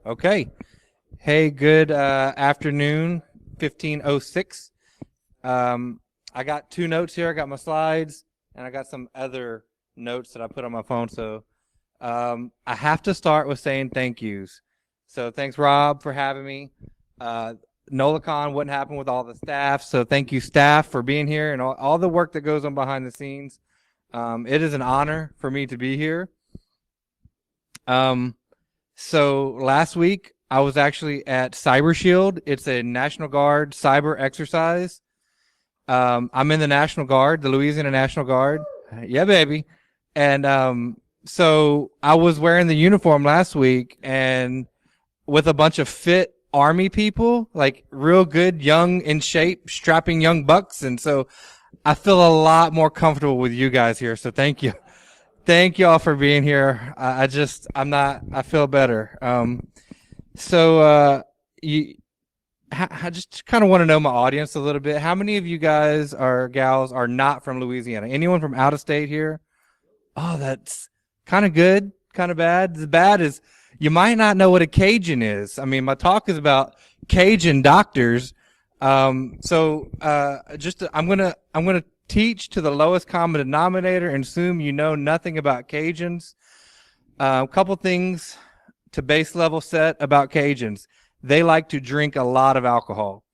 Okay. Hey, good afternoon, 15:06. I got two notes here. I got my slides, and I got some other notes that I put on my phone. So I have to start with saying thank yous. So thanks, Rob, for having me. Uh, NolaCon wouldn't happen with all the staff. So thank you, staff, for being here and all the work that goes on behind the scenes. It is an honor for me to be here. So last week I was actually at Cyber Shield. It's a National Guard cyber exercise. I'm in the National Guard, the Louisiana National Guard. Yeah, baby. And so I was wearing the uniform last week and with a bunch of fit army people, like real good, young, in shape, strapping young bucks. And so I feel a lot more comfortable with you guys here. So thank you. Thank y'all for being here. I feel better. I just kind of want to know my audience a little bit. How many of you guys or gals are not from Louisiana? Anyone from out of state here? Oh, that's kind of good, kind of bad. The bad is you might not know what a Cajun is. I mean, my talk is about Cajun doctors. I'm gonna teach to the lowest common denominator and assume you know nothing about Cajuns. A couple things to base level set about Cajuns. They like to drink a lot of alcohol.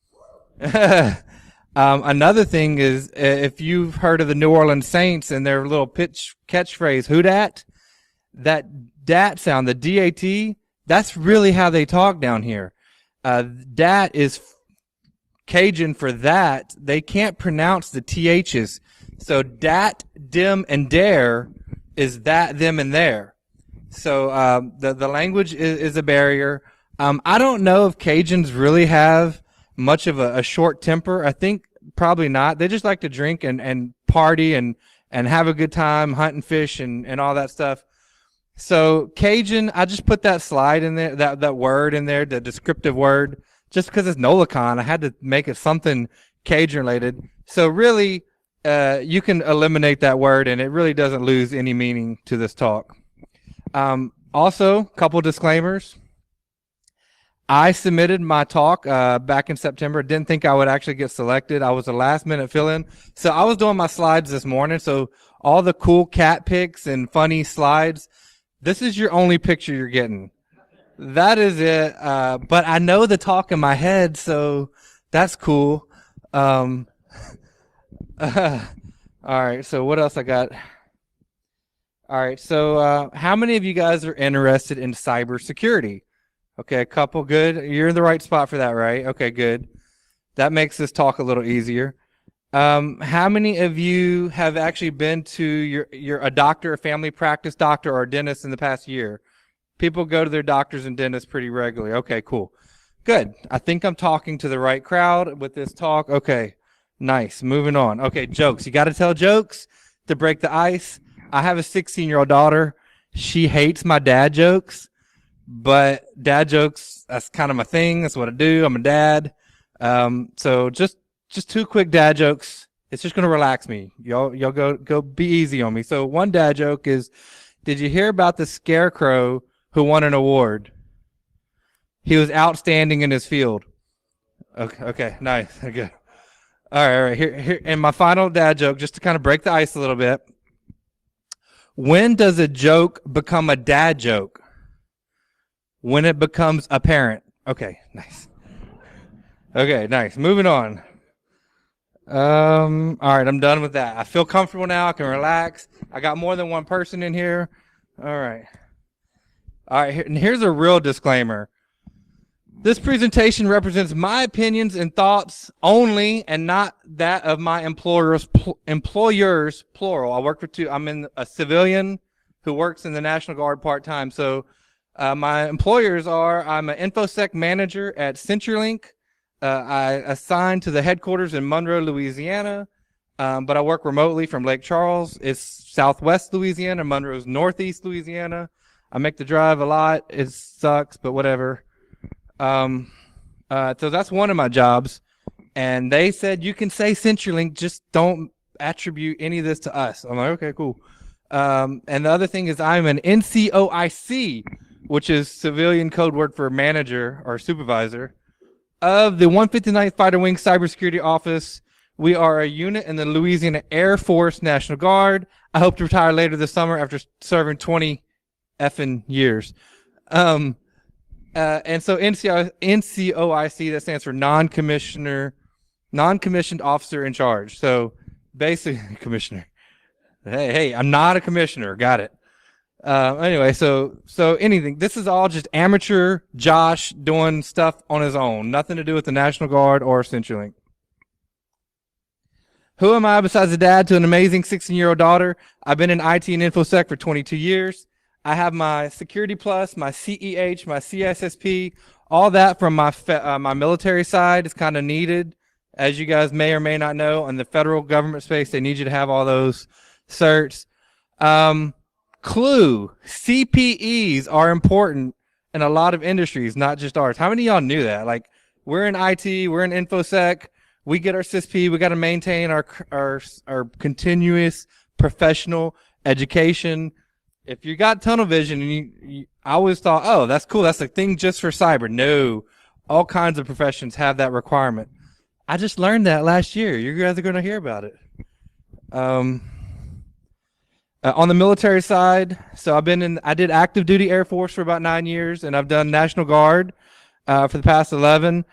Another thing is if you've heard of the New Orleans Saints and their little pitch catchphrase, "Who dat?" That dat sound, the DAT, that's really how they talk down here. Dat is Cajun for that. They can't pronounce the THs. So dat, dim, and dare is that, them, and there. So the language is a barrier. I don't know if Cajuns really have much of a short temper. I think probably not. They just like to drink and party and have a good time, hunt and fish and all that stuff. So Cajun, I just put that slide in there, that word in there, the descriptive word, just because it's NolaCon. I had to make it something Cajun related. So really, you can eliminate that word and it really doesn't lose any meaning to this talk. Also, couple disclaimers. I submitted my talk back in September. Didn't think I would actually get selected. I was a last minute fill-in. So I was doing my slides this morning. So all the cool cat pics and funny slides, this is your only picture you're getting. That is it. But I know the talk in my head, so that's cool. All right. So what else I got? All right. So how many of you guys are interested in cybersecurity? Okay, a couple. Good. You're in the right spot for that, right? Okay, good. That makes this talk a little easier. How many of you have actually been to a doctor, a family practice doctor, or a dentist in the past year? People go to their doctors and dentists pretty regularly. Okay, cool. Good. I think I'm talking to the right crowd with this talk. Okay, nice. Moving on. Okay, jokes. You got to tell jokes to break the ice. I have a 16-year-old daughter. She hates my dad jokes. But dad jokes, that's kind of my thing. That's what I do. I'm a dad. So just two quick dad jokes. It's just going to relax me. Y'all go be easy on me. So one dad joke is, did you hear about the scarecrow who won an award? He was outstanding in his field. Okay, nice. Okay. All right. Here. And my final dad joke, just to kind of break the ice a little bit. When does a joke become a dad joke? When it becomes apparent. Okay, nice. Okay, nice. Moving on. All right, I'm done with that. I feel comfortable now. I can relax. I got more than one person in here. All right. And here's a real disclaimer. This presentation represents my opinions and thoughts only and not that of my employers, plural. I work for two. I'm a civilian who works in the National Guard part-time. So my employers are, I'm an InfoSec manager at CenturyLink. I assigned to the headquarters in Monroe, Louisiana, but I work remotely from Lake Charles. It's southwest Louisiana. Monroe's northeast Louisiana. I make the drive a lot. It sucks, but whatever. So that's one of my jobs. And they said, you can say CenturyLink, just don't attribute any of this to us. I'm like, okay, cool. And the other thing is I'm an NCOIC, which is civilian code word for manager or supervisor, of the 159th Fighter Wing Cybersecurity Office. We are a unit in the Louisiana Air Force National Guard. I hope to retire later this summer after serving 20 effing years. And so NCOIC, that stands for non-commissioned officer in charge. So basically, commissioner. Hey, I'm not a commissioner. Got it. Anyway, so anything. This is all just amateur Josh doing stuff on his own. Nothing to do with the National Guard or CenturyLink. Who am I besides a dad to an amazing 16-year-old daughter? I've been in IT and InfoSec for 22 years. I have my Security Plus, my CEH, my CSSP, all that from my military side is kind of needed. As you guys may or may not know, in the federal government space, they need you to have all those certs. Clue, CPEs are important in a lot of industries, not just ours. How many of y'all knew that? Like, we're in IT, we're in InfoSec, we get our CSP, we got to maintain our continuous professional education. If you got tunnel vision, and I always thought, oh, that's cool, that's a thing just for cyber. No, all kinds of professions have that requirement. I just learned that last year. You guys are going to hear about it. On the military side, so I did active duty Air Force for about 9 years, and I've done National Guard for the past 11.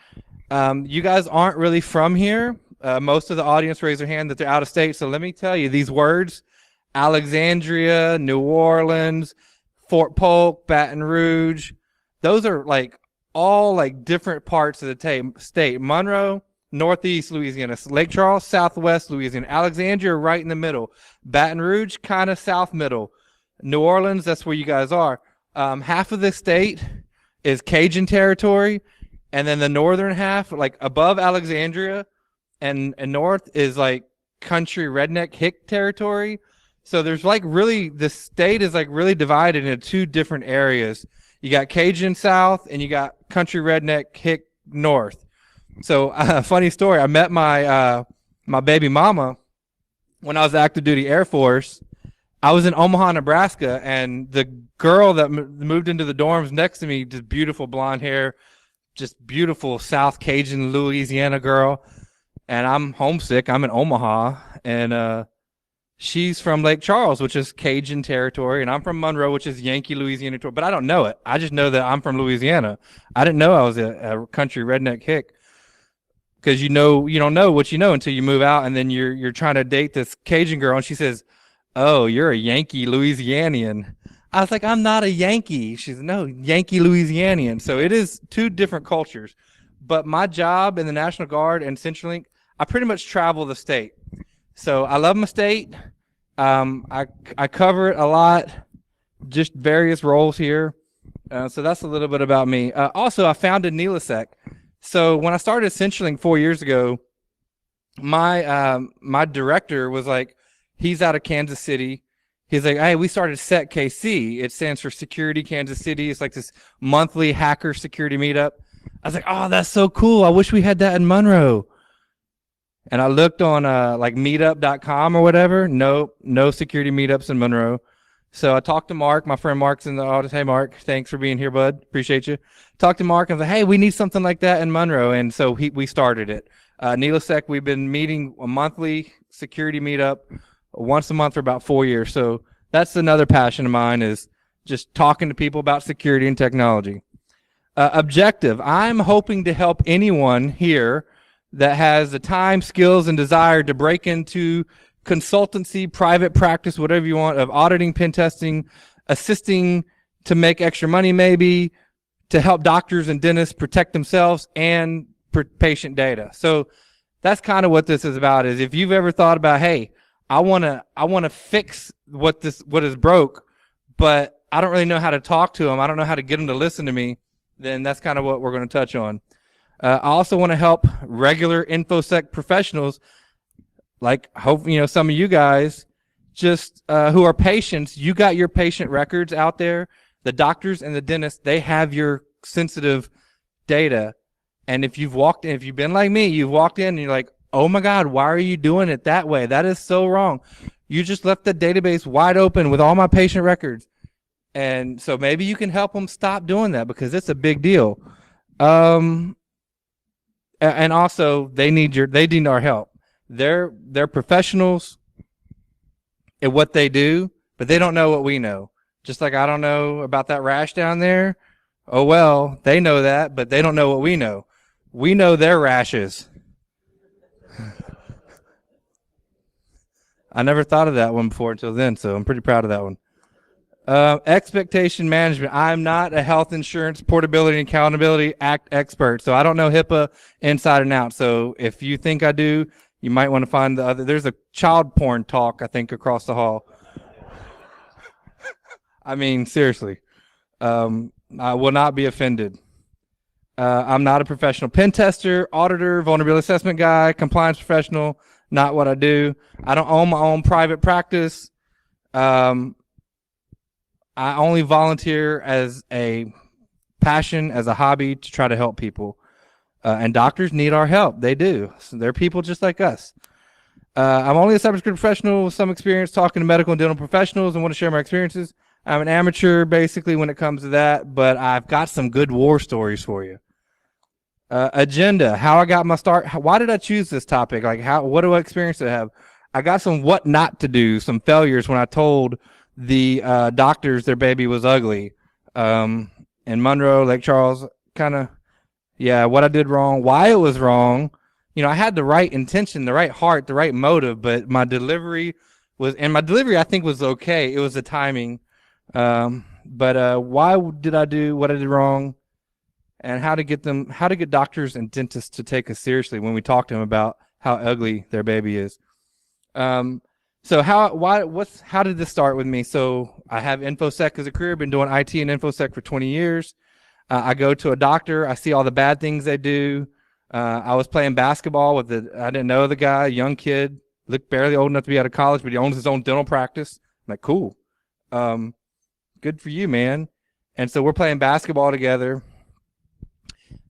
You guys aren't really from here. Most of the audience raised their hand that they're out of state. So let me tell you, these words, Alexandria, New Orleans, Fort Polk, Baton Rouge, those are like all like different parts of the state. Monroe, Northeast Louisiana, Lake Charles, Southwest Louisiana, Alexandria, right in the middle, Baton Rouge, kind of south middle, New Orleans, that's where you guys are. Half of the state is Cajun territory, and then the northern half, like above Alexandria and north, is like country redneck hick territory. So there's like really, the state is like really divided into two different areas. You got Cajun south, and you got country redneck hick north. So funny story, I met my my baby mama when I was active duty Air Force. I was in Omaha, Nebraska, and the girl that moved into the dorms next to me, just beautiful blonde hair, just beautiful South Cajun Louisiana girl. And I'm homesick. I'm in Omaha, and she's from Lake Charles, which is Cajun territory, and I'm from Monroe, which is Yankee Louisiana territory. But I don't know it. I just know that I'm from Louisiana. I didn't know I was a country redneck hick. Because you don't know what you know until you move out, and then you're trying to date this Cajun girl, and she says, "Oh, you're a Yankee Louisianian." I was like, "I'm not a Yankee." She said, "No, Yankee Louisianian." So it is two different cultures. But my job in the National Guard and CenturyLink, I pretty much travel the state. So I love my state. I cover it a lot, just various roles here. So that's a little bit about me. Also, I founded NolaCon. So when I started CenturyLink 4 years ago, my director was like, he's out of Kansas City. He's like, hey, we started SETKC. It stands for Security Kansas City. It's like this monthly hacker security meetup. I was like, oh, that's so cool. I wish we had that in Monroe. And I looked on like meetup.com or whatever. No security meetups in Monroe. So I talked to Mark. My friend Mark's in the audience. Hey, Mark, thanks for being here, bud. Appreciate you. Talked to Mark and I was like, hey, we need something like that in Monroe. And so we started it. NolaCon, we've been meeting a monthly security meetup once a month for about 4 years. So that's another passion of mine, is just talking to people about security and technology. Objective. I'm hoping to help anyone here that has the time, skills, and desire to break into consultancy, private practice, whatever you want, of auditing, pen testing, assisting to make extra money, maybe to help doctors and dentists protect themselves and patient data. So that's kind of what this is about. Is if you've ever thought about, hey, I want to fix what is broke, but I don't really know how to talk to them. I don't know how to get them to listen to me. Then that's kind of what we're going to touch on. I also want to help regular InfoSec professionals, like some of you guys, just who are patients. You got your patient records out there. The doctors and the dentists, they have your sensitive data. And if you've been like me, you've walked in and you're like, oh my God, why are you doing it that way? That is so wrong. You just left the database wide open with all my patient records. And so maybe you can help them stop doing that because it's a big deal. And also they need our help. They're professionals at what they do, but they don't know what we know. Just like I don't know about that rash down there. Oh well, they know that, but they don't know what we know. We know their rashes. I never thought of that one before until then, so I'm pretty proud of that one. Expectation management. I'm not a health insurance portability and accountability act expert, so I don't know HIPAA inside and out. So if you think I do, you might want to find the other. There's a child porn talk, I think, across the hall. I mean, seriously. I will not be offended. I'm not a professional pen tester, auditor, vulnerability assessment guy, compliance professional. Not what I do. I don't own my own private practice. I only volunteer as a passion, as a hobby to try to help people. And doctors need our help. They do. So they're people just like us. I'm only a cybersecurity professional with some experience talking to medical and dental professionals and want to share my experiences. I'm an amateur basically when it comes to that, but I've got some good war stories for you. Agenda, how I got my start. Why did I choose this topic? Like what do I experience to have? I got some what not to do, some failures when I told the doctors their baby was ugly. In Monroe, Lake Charles, kind of, yeah, what I did wrong, why it was wrong. You know, I had the right intention, the right heart, the right motive, but my delivery I think was okay. It was the timing. But why did I do what I did wrong? And how to get doctors and dentists to take us seriously when we talk to them about how ugly their baby is. So how did this start with me? So I have InfoSec as a career, been doing IT and InfoSec for 20 years. I go to a doctor, I see all the bad things they do. I was playing basketball I didn't know the guy, young kid, looked barely old enough to be out of college, but he owns his own dental practice. I'm like, cool. Good for you, man. And so we're playing basketball together.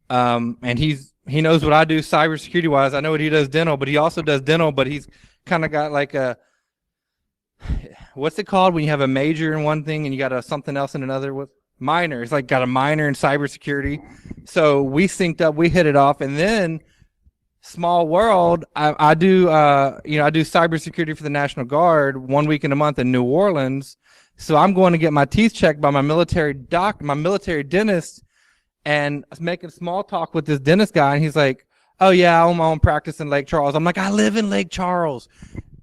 And he knows what I do cybersecurity wise. I know what he does dental, but he also does dental, but he's kind of got like what's it called when you have a major in one thing and you got something else in another with minor. It's like got a minor in cybersecurity. So we synced up, we hit it off. And then small world, I do cybersecurity for the National Guard 1 week in a month in New Orleans. So I'm going to get my teeth checked by my military dentist. And I was making small talk with this dentist guy, and he's like, oh, yeah, I own my own practice in Lake Charles. I'm like, I live in Lake Charles.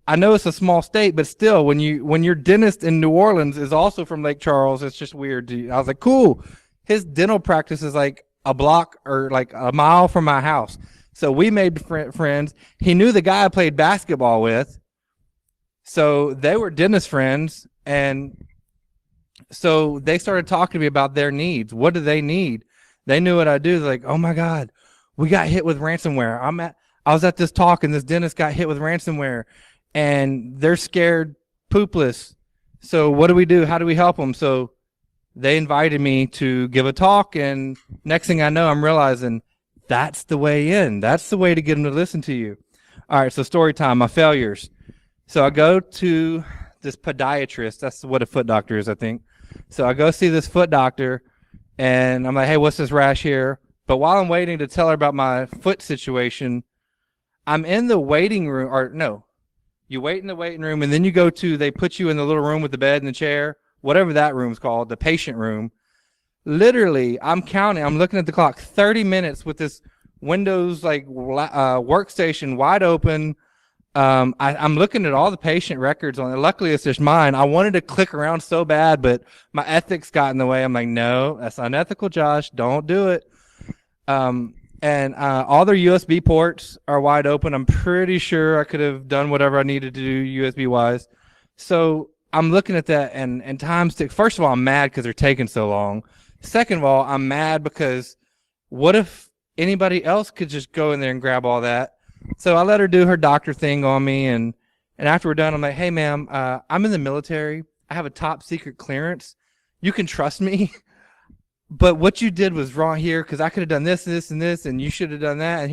I know it's a small state, but still, when your dentist in New Orleans is also from Lake Charles, it's just weird. I was like, cool. His dental practice is like a block or like a mile from my house. So we made friends. He knew the guy I played basketball with. So they were dentist friends, and so they started talking to me about their needs. What do they need? They knew what I do. They're like, oh my God, we got hit with ransomware. I was at this talk and this dentist got hit with ransomware and they're scared poopless. So what do we do? How do we help them? So they invited me to give a talk, and next thing I know, I'm realizing that's the way in. That's the way to get them to listen to you. All right, so story time, my failures. So I go to this podiatrist. That's what a foot doctor is, I think. So I go see this foot doctor. And I'm like, hey, what's this rash here? But while I'm waiting to tell her about my foot situation, I'm in the waiting room, or no, you wait in the waiting room, and then they put you in the little room with the bed and the chair, whatever that room's called, the patient room. Literally, I'm looking at the clock, 30 minutes with this Windows workstation wide open. I'm looking at all the patient records on it. Luckily, it's just mine. I wanted to click around so bad, but my ethics got in the way. I'm like, no, that's unethical, Josh. Don't do it. And all their USB ports are wide open. I'm pretty sure I could have done whatever I needed to do USB wise. So I'm looking at that, and time's tick. First of all, I'm mad because they're taking so long. Second of all, I'm mad because what if anybody else could just go in there and grab all that? So I let her do her doctor thing on me, and after we're done, I'm like, hey, ma'am, I'm in the military. I have a top secret clearance. You can trust me, but what you did was wrong here because I could have done this, this, and this, and you should have done that,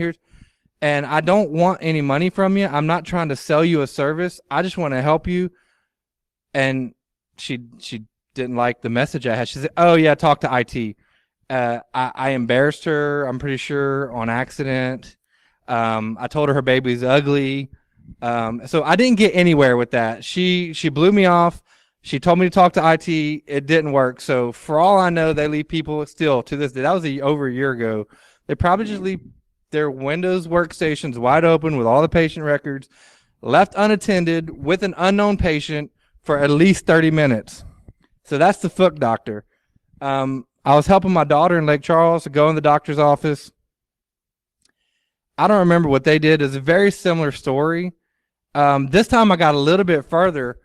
and I don't want any money from you. I'm not trying to sell you a service. I just want to help you. And she didn't like the message I had. She said, "Oh yeah, talk to IT." I embarrassed her, I'm pretty sure, on accident. I told her baby's ugly. So I didn't get anywhere with that. She blew me off. She told me to talk to IT. It didn't work. So for all I know, they leave people still to this day. That was over a year ago. They probably just leave their Windows workstations wide open with all the patient records, left unattended with an unknown patient for at least 30 minutes. So that's the foot doctor. I was helping my daughter in Lake Charles to go in the doctor's office. I don't remember what they did. It's a very similar story. This time I got a little bit further.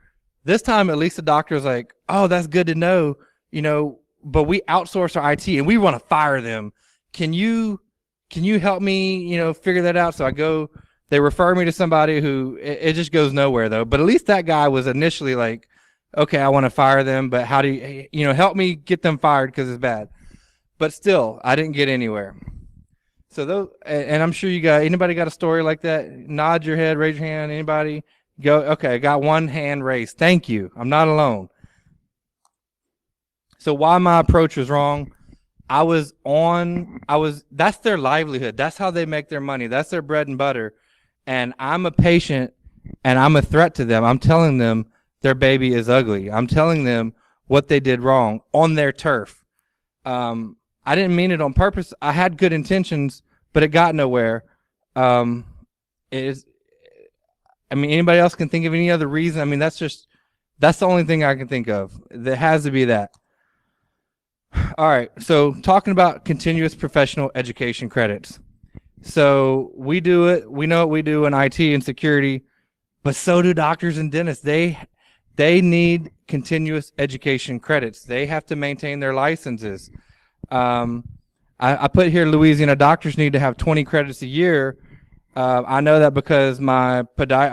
This time, at least the doctor was like, "Oh, that's good to know, but we outsource our IT and we want to fire them. Can you help me, figure that out?" So I go, they refer me to somebody who, it just goes nowhere though. But at least that guy was initially like, "Okay, I want to fire them, but how do you, help me get them fired because it's bad." But still, I didn't get anywhere. So those, and I'm sure anybody got a story like that? Nod your head, raise your hand. Anybody? Go. Okay, I got one hand raised. Thank you. I'm not alone. So why my approach was wrong? That's their livelihood. That's how they make their money. That's their bread and butter. And I'm a patient and I'm a threat to them. I'm telling them their baby is ugly. I'm telling them what they did wrong on their turf. I didn't mean it on purpose. I had good intentions, but it got nowhere. Anybody else can think of any other reason? That's the only thing I can think of. There has to be that. All right. So talking about continuous professional education credits. So we do it. We know what we do in IT and security, but so do doctors and dentists. They need continuous education credits. They have to maintain their licenses. I put here Louisiana doctors need to have 20 credits a year. I know that because I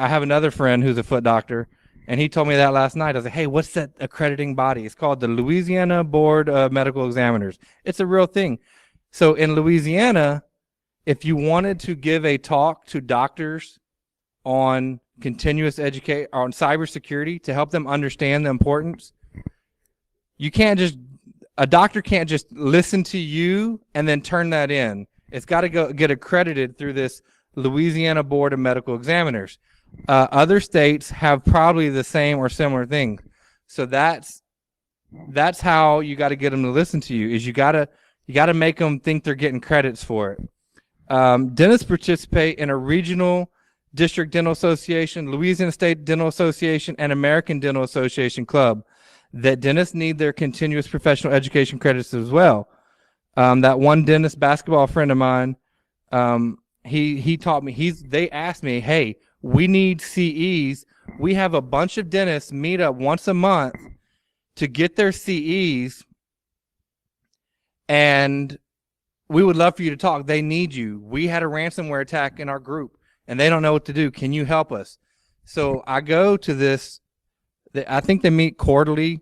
have another friend who's a foot doctor, and he told me that last night. I was like, "Hey, what's that accrediting body?" It's called the Louisiana Board of Medical Examiners. It's a real thing. So in Louisiana, if you wanted to give a talk to doctors on continuous education, on cybersecurity to help them understand the importance, a doctor can't just listen to you and then turn that in. It's got to get accredited through this Louisiana Board of Medical Examiners. Other states have probably the same or similar thing. So that's how you got to get them to listen to you. Is you got to make them think they're getting credits for it. Dentists participate in a regional district dental association, Louisiana State Dental Association, and American Dental Association club. That dentists need their continuous professional education credits as well. That one dentist basketball friend of mine, he taught me. They asked me, "Hey, we need CEs. We have a bunch of dentists meet up once a month to get their CEs, and we would love for you to talk. They need you. We had a ransomware attack in our group, and they don't know what to do. Can you help us?" So I go to this. I think they meet quarterly,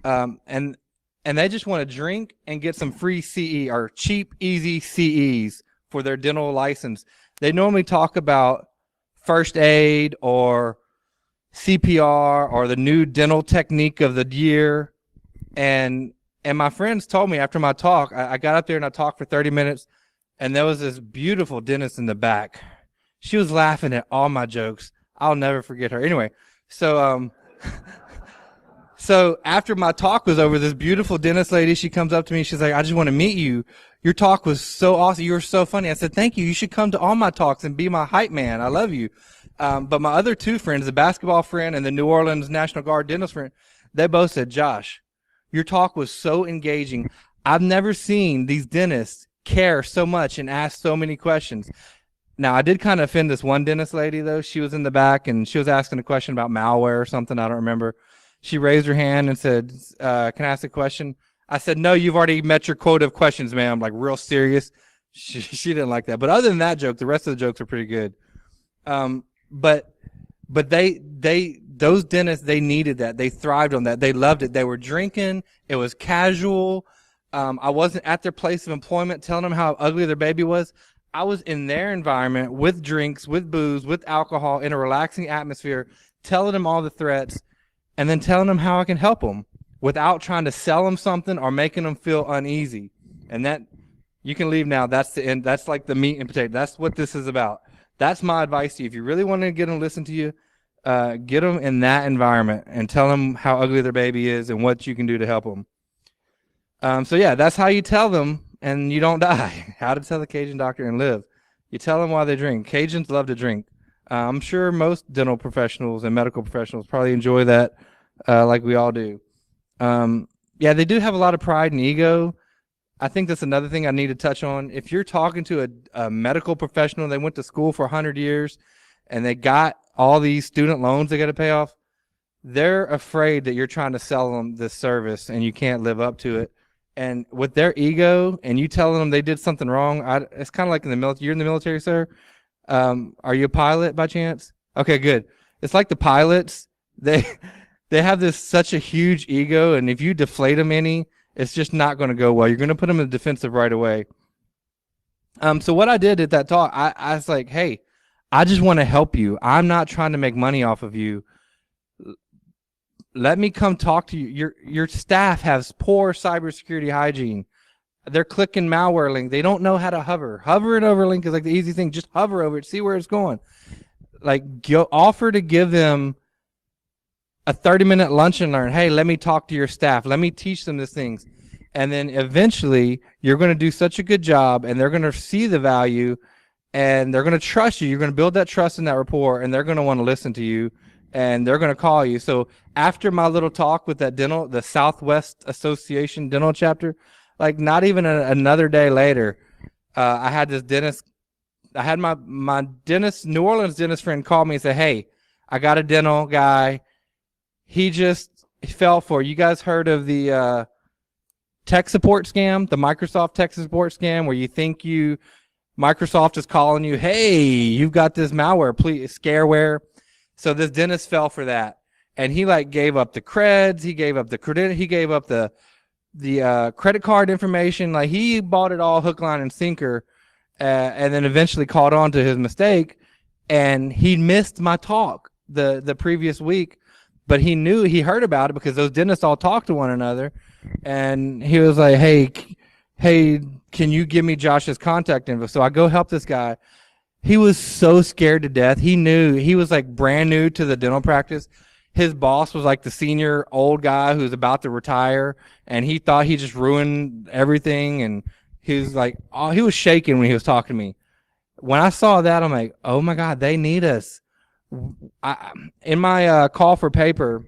and they just want to drink and get some free CE or cheap, easy CEs for their dental license. They normally talk about first aid or CPR or the new dental technique of the year. And my friends told me after my talk, I got up there and I talked for 30 minutes, and there was this beautiful dentist in the back. She was laughing at all my jokes. I'll never forget her. Anyway, so after my talk was over, this beautiful dentist lady, she comes up to me. She's like, "I just want to meet you. Your talk was so awesome. You were so funny." I said, "Thank you. You should come to all my talks and be my hype man. I love you." But my other two friends, the basketball friend and the New Orleans National Guard dentist friend, they both said, "Josh, your talk was so engaging. I've never seen these dentists care so much and ask so many questions." Now, I did kind of offend this one dentist lady, though. She was in the back, and she was asking a question about malware or something. I don't remember. She raised her hand and said, "Can I ask a question?" I said, "No, you've already met your quota of questions, ma'am." Like, real serious. She didn't like that. But other than that joke, the rest of the jokes are pretty good. But those dentists, they needed that. They thrived on that. They loved it. They were drinking. It was casual. I wasn't at their place of employment telling them how ugly their baby was. I was in their environment with drinks, with booze, with alcohol, in a relaxing atmosphere, telling them all the threats, and then telling them how I can help them. without trying to sell them something or making them feel uneasy. And that, you can leave now. That's the end. That's like the meat and potato. That's what this is about. That's my advice to you. If you really want to get them to listen to you, get them in that environment and tell them how ugly their baby is and what you can do to help them. So yeah, that's how you tell them and you don't die. How to tell the Cajun doctor and live. You tell them why they drink. Cajuns love to drink. I'm sure most dental professionals and medical professionals probably enjoy that like we all do. Yeah, they do have a lot of pride and ego. I think that's another thing I need to touch on. If you're talking to a medical professional, they went to school for 100 years and they got all these student loans they got to pay off, they're afraid that you're trying to sell them this service and you can't live up to it. And with their ego and you telling them they did something wrong, it's kind of like in the military. You're in the military, sir? Are you a pilot by chance? Okay, good. It's like the pilots. They have this such a huge ego, and if you deflate them any, it's just not going to go well. You're going to put them in the defensive right away. So what I did at that talk, I was like, hey, I just want to help you. I'm not trying to make money off of you. Let me come talk to you. Your staff has poor cybersecurity hygiene. They're clicking malware link. They don't know how to hover. Hovering over link is like the easy thing. Just hover over it, see where it's going. Like, offer to give them a 30-minute lunch and learn. Hey, let me talk to your staff. Let me teach them these things. And then eventually you're going to do such a good job and they're going to see the value and they're going to trust you. You're going to build that trust and that rapport and they're going to want to listen to you and they're going to call you. So after my little talk with that the Southwest Association dental chapter, like not even another day later, I had this dentist. I had my dentist, New Orleans dentist friend call me and say, hey, I got a dental guy. He fell for, you guys heard of the tech support scam, the Microsoft tech support scam, where you think Microsoft is calling you, hey, you've got this malware, please, scareware. So this dentist fell for that. And he like gave up the creds, he gave up the credit, he gave up the credit card information. Like he bought it all hook, line, and sinker, and then eventually caught on to his mistake. And he missed my talk the previous week. But he heard about it because those dentists all talk to one another. And he was like, hey, can you give me Josh's contact info? So I go help this guy. He was so scared to death. He knew he was like brand new to the dental practice. His boss was like the senior old guy who's about to retire. And he thought he just ruined everything. And he was like, oh, he was shaking when he was talking to me. When I saw that, I'm like, oh my God, they need us. In my call for paper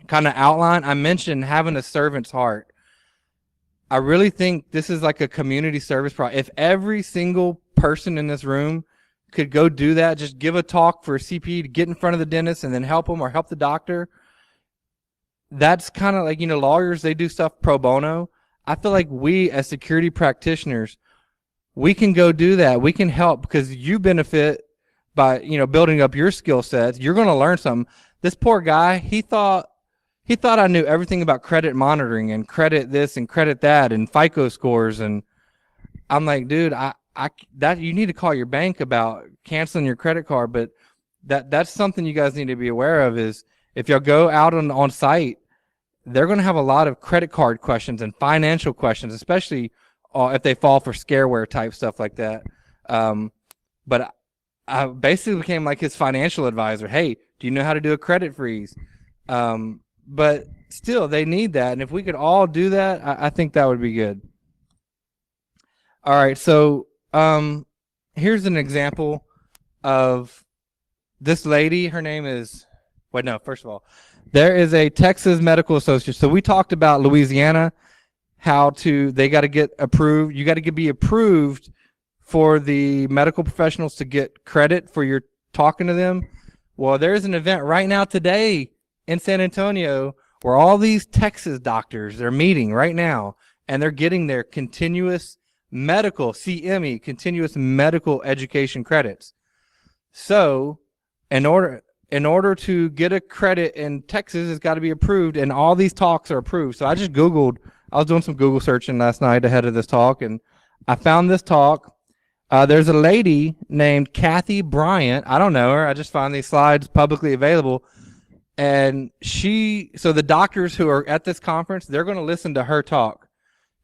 kind of outline, I mentioned having a servant's heart. I really think this is like a community service project. If every single person in this room could go do that, just give a talk for a CP to get in front of the dentist and then help them or help the doctor. That's kind of like, lawyers, they do stuff pro bono. I feel like we as security practitioners, we can go do that. We can help because you benefit by, building up your skill sets. You're going to learn something. This poor guy, he thought I knew everything about credit monitoring and credit this and credit that and FICO scores. And I'm like, dude, that you need to call your bank about canceling your credit card. But that's something you guys need to be aware of is if y'all go out on site, they're going to have a lot of credit card questions and financial questions, especially if they fall for scareware type stuff like that. But I basically became like his financial advisor. Hey, do you know how to do a credit freeze? But still, they need that. And if we could all do that, I think that would be good. All right, so here's an example of this lady. Her name is, first of all, there is a Texas Medical Association. So we talked about Louisiana, they got to get approved. You got to be approved for the medical professionals to get credit for your talking to them. Well, there's an event right now today in San Antonio where all these Texas doctors, they're meeting right now and they're getting their continuous medical, CME, continuous medical education credits. So in order to get a credit in Texas, it's got to be approved, and all these talks are approved. So I just Googled, I was doing some Google searching last night ahead of this talk, and I found this talk. There's a lady named Kathy Bryant. I don't know her. I just found these slides publicly available. And so the doctors who are at this conference, they're going to listen to her talk.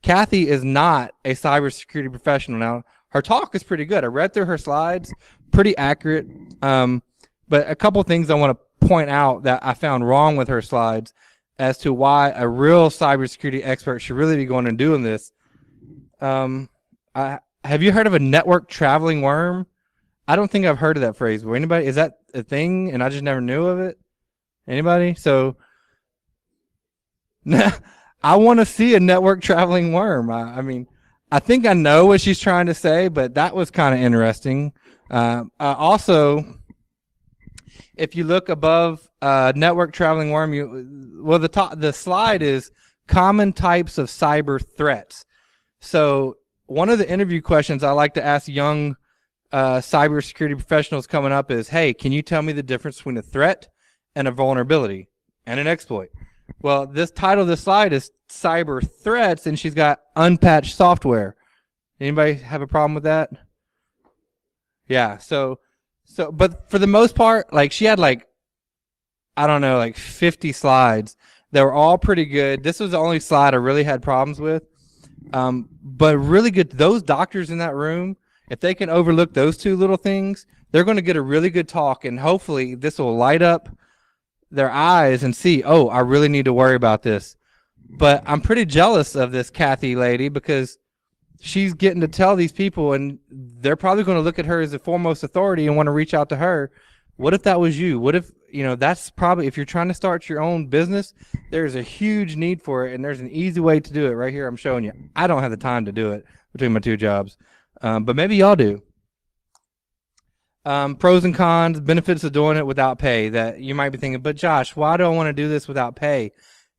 Kathy is not a cybersecurity professional. Now, her talk is pretty good. I read through her slides, pretty accurate. But a couple things I want to point out that I found wrong with her slides as to why a real cybersecurity expert should really be going and doing this. Have you heard of a network traveling worm? I don't think I've heard of that phrase. Anybody? Is that a thing and I just never knew of it? Anybody? So I want to see a network traveling worm. I mean, I think I know what she's trying to say, but that was kind of interesting. Also, if you look above network traveling worm, the slide is common types of cyber threats. So one of the interview questions I like to ask young cybersecurity professionals coming up is, hey, can you tell me the difference between a threat and a vulnerability and an exploit? Well, this title of the slide is cyber threats, and she's got unpatched software. Anybody have a problem with that? Yeah. So, but for the most part, like she had like, I don't know, like 50 slides. They were all pretty good. This was the only slide I really had problems with. But really good. Those doctors in that room, if they can overlook those two little things, they're going to get a really good talk, and hopefully this will light up their eyes and see, oh, I really need to worry about this. But I'm pretty jealous of this Kathy lady because she's getting to tell these people, and they're probably going to look at her as the foremost authority and want to reach out to her. What if that was you? What if, that's probably, if you're trying to start your own business, there's a huge need for it, and there's an easy way to do it right here. I'm showing you. I don't have the time to do it between my two jobs, but maybe y'all do. Pros and cons, benefits of doing it without pay. That you might be thinking, but Josh, why do I want to do this without pay?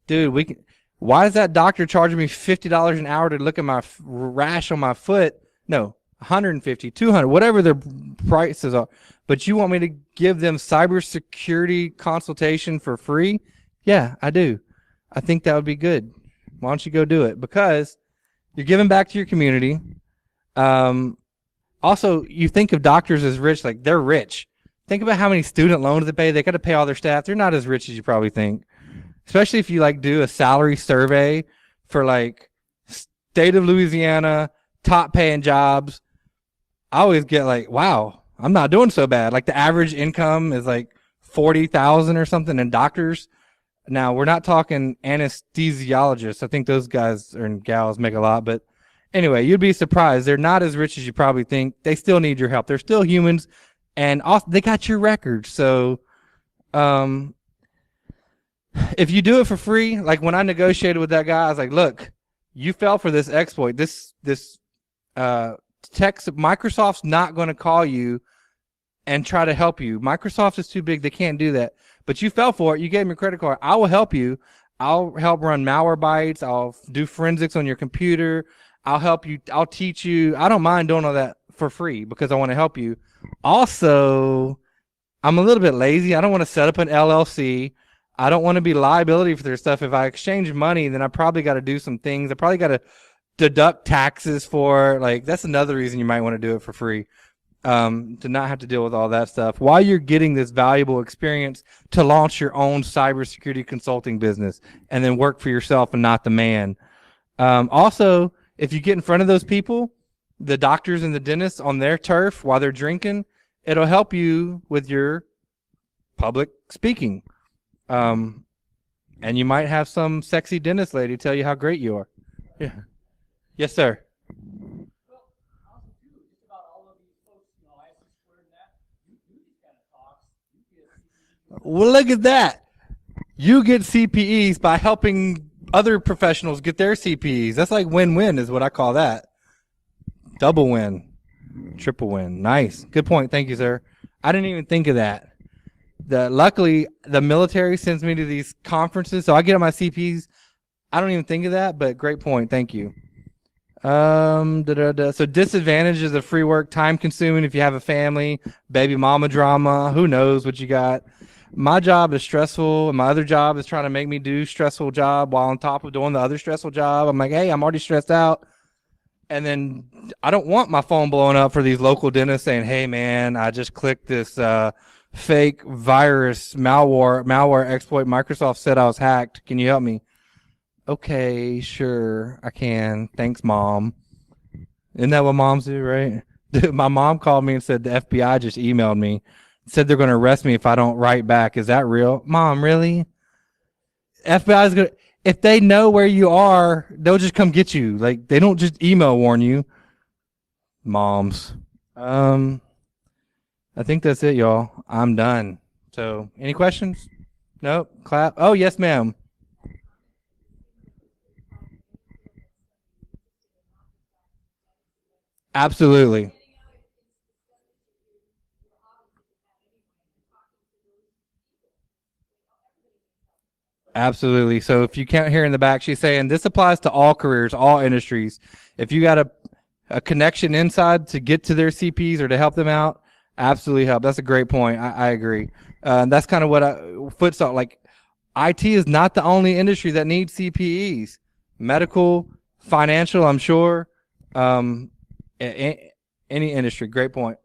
Dude, why is that doctor charging me $50 an hour to look at my rash on my foot? No, 150, 200, whatever their prices are. But you want me to give them cybersecurity consultation for free? Yeah, I do. I think that would be good. Why don't you go do it? Because you're giving back to your community. Also, you think of doctors as rich, like they're rich. Think about how many student loans they pay. They got to pay all their staff. They're not as rich as you probably think. Especially if you like do a salary survey for like state of Louisiana, top paying jobs. I always get like, wow, I'm not doing so bad. Like the average income is like 40,000 or something in doctors. Now we're not talking anesthesiologists. I think those guys and gals make a lot, but anyway, you'd be surprised. They're not as rich as you probably think. They still need your help. They're still humans, and they got your records. So, if you do it for free, like when I negotiated with that guy, I was like, look, you fell for this exploit. This Microsoft's not going to call you and try to help you. Microsoft is too big. They can't do that. But you fell for it. You gave me a credit card. I will help you. I'll help run Malwarebytes. I'll do forensics on your computer. I'll help you. I'll teach you. I don't mind doing all that for free because I want to help you. Also, I'm a little bit lazy. I don't want to set up an LLC. I don't want to be liability for their stuff. If I exchange money, then I probably got to do some things. I probably got to deduct taxes for, like, that's another reason you might want to do it for free, to not have to deal with all that stuff while you're getting this valuable experience to launch your own cybersecurity consulting business and then work for yourself and not the man. Also, if you get in front of those people, the doctors and the dentists on their turf while they're drinking, it'll help you with your public speaking. And you might have some sexy dentist lady tell you how great you are. Yeah. Yes, sir. Well, look at that. You get CPEs by helping other professionals get their CPEs. That's like win-win is what I call that. Double win. Triple win. Nice. Good point. Thank you, sir. I didn't even think of that. Luckily, the military sends me to these conferences, so I get on my CPs. I don't even think of that, but great point. Thank you. So disadvantages of free work, time consuming if you have a family, baby mama drama, who knows what you got. My job is stressful, and my other job is trying to make me do stressful job while on top of doing the other stressful job. I'm like, hey, I'm already stressed out. And then I don't want my phone blowing up for these local dentists saying, hey, man, I just clicked this fake virus malware exploit. Microsoft said I was hacked. Can you help me? Okay, sure, I can. Thanks, Mom. Isn't that what moms do, right? My mom called me and said the FBI just emailed me, said they're going to arrest me if I don't write back. Is that real? Mom, really? FBI is going to, if they know where you are, they'll just come get you. Like, they don't just email warn you. Moms. I think that's it, y'all. I'm done. So, any questions? Nope. Clap. Oh, yes, ma'am. Absolutely. Absolutely. So if you can't hear in the back, she's saying this applies to all careers, all industries. If you got a connection inside to get to their CPs or to help them out, absolutely help. That's a great point. I agree. That's kind of what Foot saw. Like, IT is not the only industry that needs CPEs. Medical, financial, I'm sure. Um, any industry. Great point.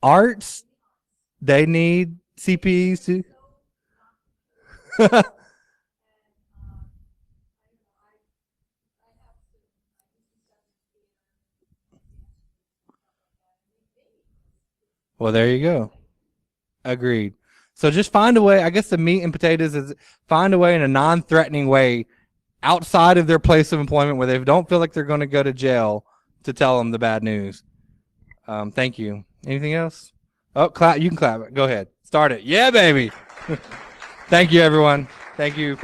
Arts, they need CPEs too. Well, there you go. Agreed. So just find a way. I guess the meat and potatoes is find a way in a non-threatening way outside of their place of employment where they don't feel like they're going to go to jail to tell them the bad news. Thank you. Anything else? Oh, clap. You can clap it. Go ahead. Start it. Yeah, baby. Thank you, everyone. Thank you.